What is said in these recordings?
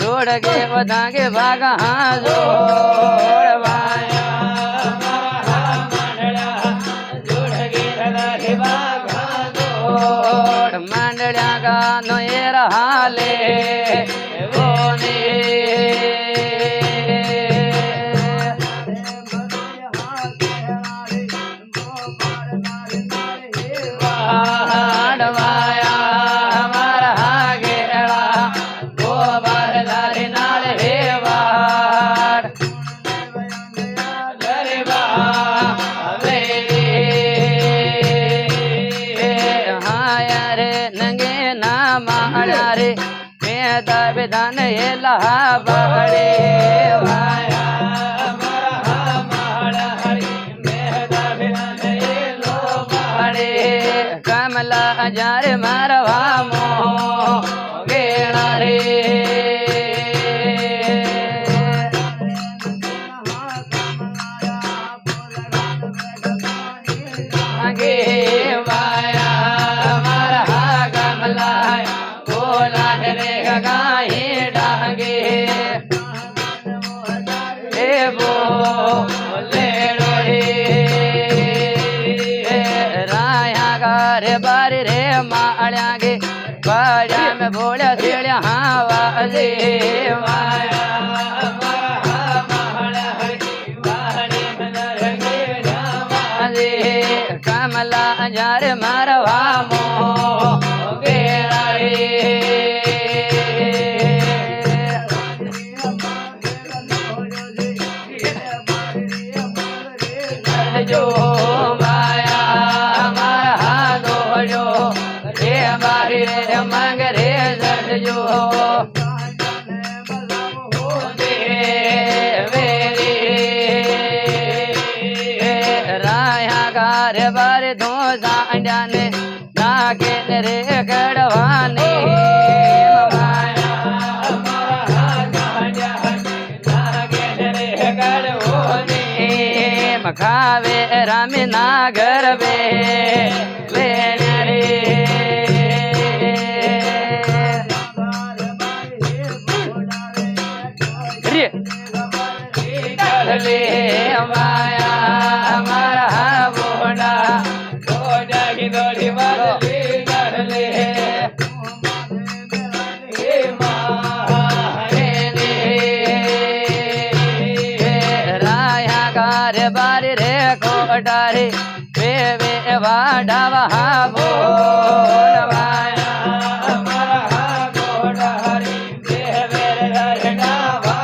जोड़गे बधागे भागा हाँ जोड़वाया जोड़गे भागा जोड़ मंडलिया का नोएर हाले विधान बड़े कमला जार मारवा मो गेणा रे आगे वाया मारा कमला बोला रे गाये डांगे ए बोले रे राया गारे बारी रे माळ्यागे बाजा में बोला सेड़िया हाँ वाजे माया कमला जार मारवा मो गेणा रे जो माया मारा दो जो रे मारी रे मंग रे जट जो राया गार बार दो जाने नागे रे गड़वानी खावे रामी नागर बे ले माया हमारा बोड़ा बोड़ा की दौड़ी बदली कर ले राया गार बारी रे कोटारी वे वे वाडावा बोल माया हमारा कोटारी वे वे रड़ावा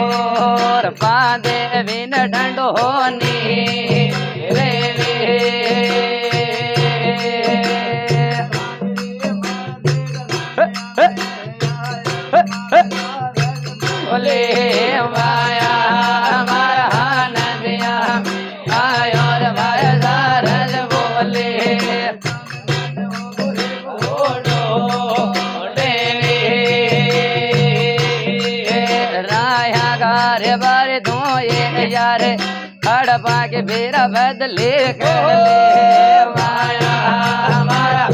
और पादे बिन डंडो होनी रे बोले माया हमारा नदिया आयो रे भाई सारज बोले राया गारे बारे दो ये यार हड़पा के बेरा बदले कर ले माया हमारा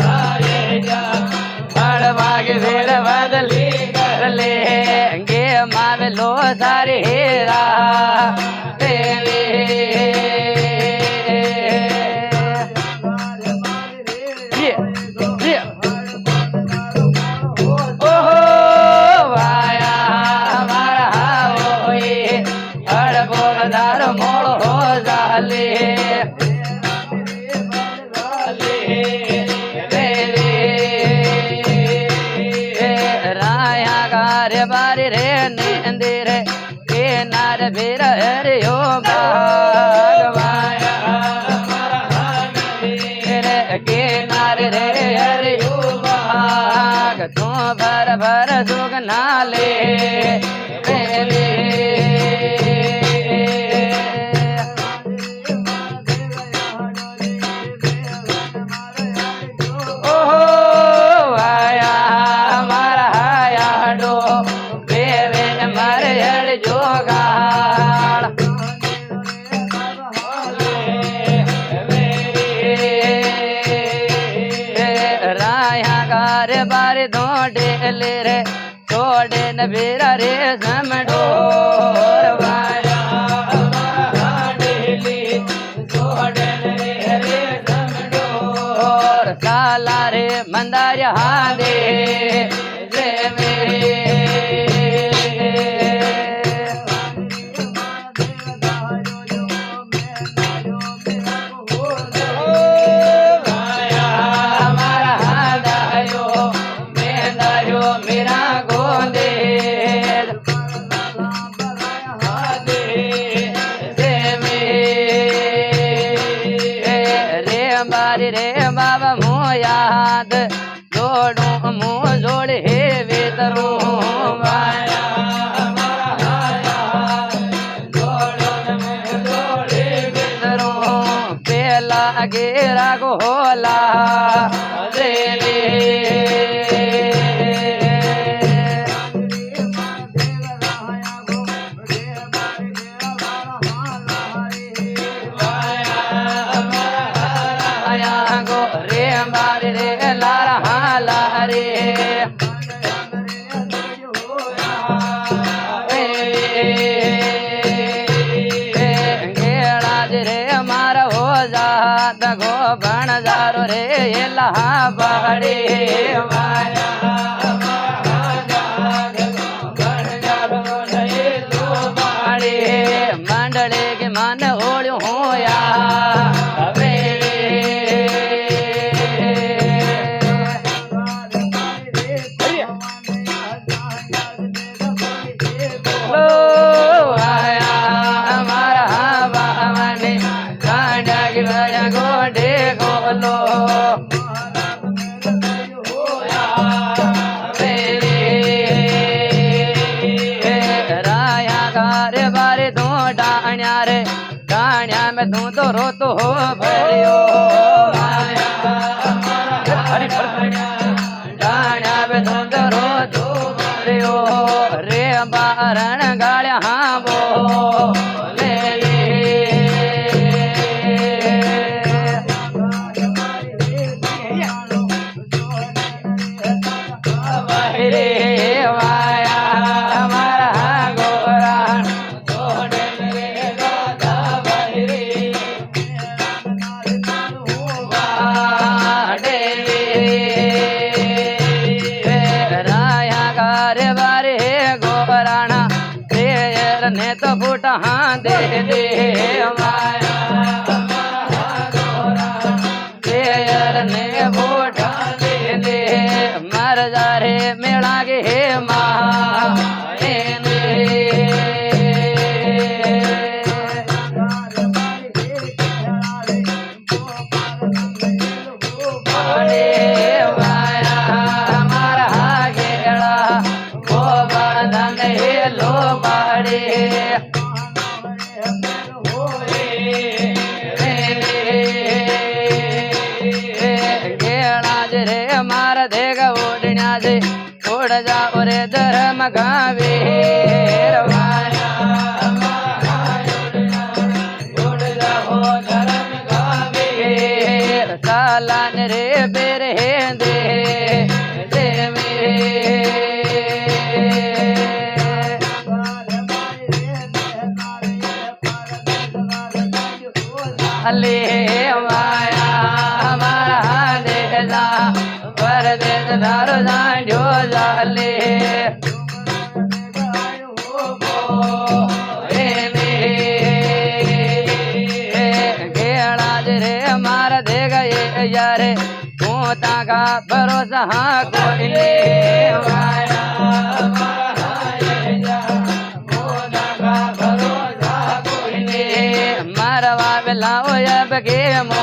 हड़पा के बेरा बदले कर ले गे मावे लो सारे हेरा तेरे मोड़ हो जाले राया गारे बारे रे नींदे रे के नार बेर हरे हो भगवाया के नार रे हरे हो भाग तू भर भर सुग नाले बारे दो डेले रे छोड़े न बेरा रे समडो वाया डेली छोड़े न रे समडो साला रे मंदार हादे रे मेरे रे बाबा मुँह याद जोड़ू मुँह जोड़े वेतरू माया पेला गेरा को होला रे रे लारा लारे रे मारा हो जात गो बन जारो रे लहा बड़े माया मंडले के मन ओढ़ होया गोडे गोलो राया गारे बारे दो डाण्या रे डाण्या में तू तो रो तो हो भरियो डाण्या में तू तो रो तो भरियो रे बारण गाड़िया हाँ बो ने तो फूटा हाँ दे दे माया ने फूटा दे दे मर जा रे मेला गे माँ लो वाड़ी गेणा रे मार देग ओढ़ना जे उड़ जा रे धर्म गावे सालन रे बेर दे अले माया हमारा देला पर दे दारो जांडो जाले गेणा रे मार दे गए यारे तू ताका भरोसा कोई माया मारवा बेलाओ अब के मो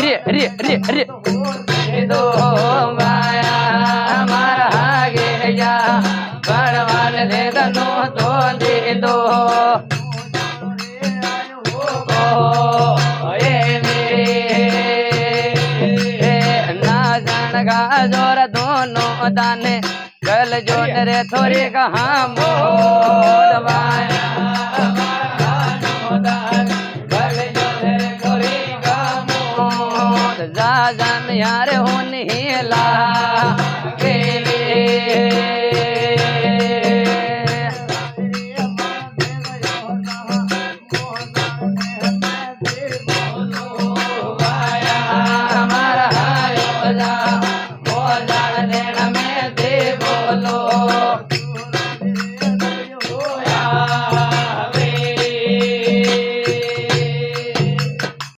रे रे रे रे दो माया हमारा गया बड़वान दे दो तो दे दो गा जोर दोनों दाने गल जो रे थोड़ी कहाँ जा जान यार हो नहीं ला